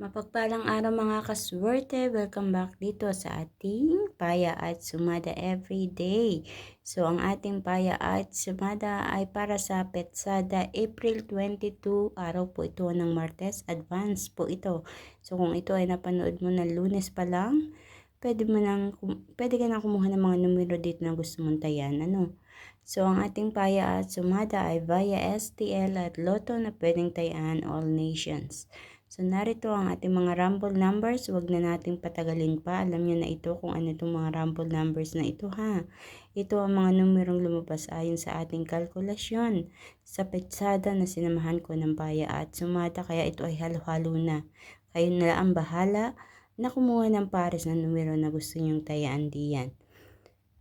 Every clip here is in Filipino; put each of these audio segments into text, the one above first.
Mapagpalang araw mga kaswerte, welcome back dito sa ating Paya at Sumada Everyday. So ang ating Paya at Sumada ay para sa Petsada April 22, araw po ito ng Martes, advance po ito. So kung ito ay napanood mo na Lunes pa lang, pwede ka na kumuha ng mga numero dito na gusto mong tayan. So ang ating Paya at Sumada ay via STL at Lotto na pwedeng tayan all nations. So, narito ang ating mga rumble numbers. Huwag na nating patagalin pa. Alam nyo na ito kung ano itong mga rumble numbers na ito ha. Ito ang mga numerong lumabas ayon sa ating kalkulasyon sa petsada na sinamahan ko ng Paya at Sumada. Kaya ito ay halo-halo na. Kayo na lang ang bahala na kumuha ng pares na numero na gusto nyong tayaan diyan.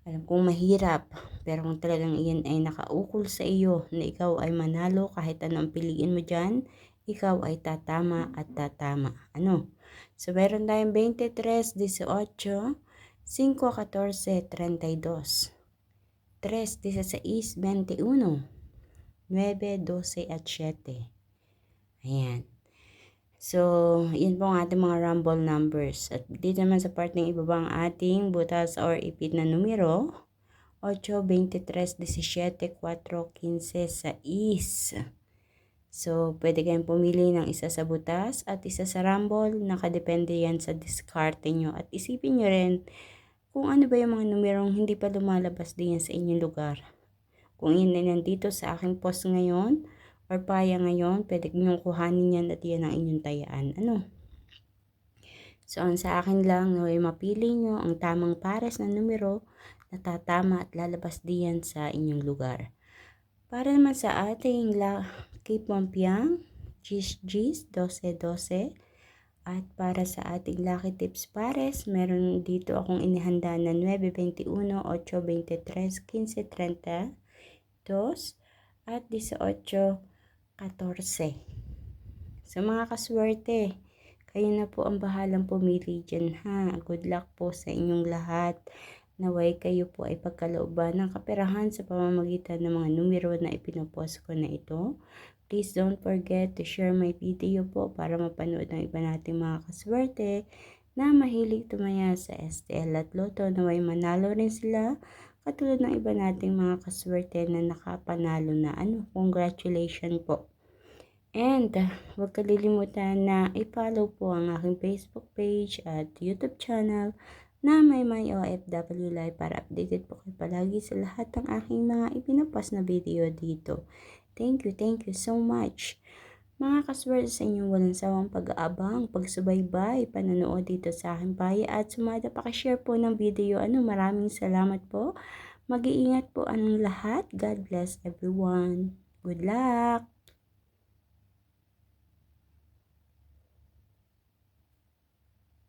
Alam kong mahirap, pero kung talagang iyan ay nakaukol sa iyo na ikaw ay manalo kahit ano ang piliin mo dyan, ikaw ay tatama at tatama. So, meron tayong 23, 18, 5, 14, 32, 3, 16, 21, 9, 12, at 7. Ayan. So, yun po ang ating mga rumble numbers. At dito naman sa part ng ibaba ang ating butas or ipit na numero. 8, 23, 17, 4, 15, 6. So, pwede kayong pumili ng isa sa butas at isa sa rumble. Nakadepende yan sa diskarte nyo. At isipin nyo rin kung ano ba yung mga numerong hindi pa lumalabas din sa inyong lugar. Kung yun na nandito sa aking post ngayon or paya ngayon, pwede nyo kuhanin yan at yan ang inyong tayaan. So, ang sa akin lang ay mapili nyo ang tamang pares na numero na tatama at lalabas diyan sa inyong lugar. Para naman sa ating Lucky Pompiang, Gis 12-12. At para sa ating Lucky Tips Pares, meron dito akong inihanda na 9-21, 8-23, 15-30, 2, at 18-14. So mga kaswerte, kayo na po ang bahalang pumili dyan ha. Good luck po sa inyong lahat. Naway kayo po ay pagkalooban ng kaperahan sa pamamagitan ng mga numero na ipinopost ko na ito. Please don't forget to share my video po para mapanood ng iba nating mga kaswerte na mahilig tumaya sa STL at Lotto. Naway manalo rin sila katulad ng iba nating mga kaswerte na nakapanalo na. Congratulations po. And huwag kalilimutan na i-follow po ang aking Facebook page at YouTube channel na may OFW Live para updated po kayo palagi sa lahat ng aking mga ipinapost na video dito. Thank you so much. Mga kaswerte sa inyong walang sawang pag-aabang, pagsubaybay, panonood dito sa aking Paya at Sumada. Pakishare po ng video. Maraming salamat po. Mag-iingat po ang lahat. God bless everyone. Good luck!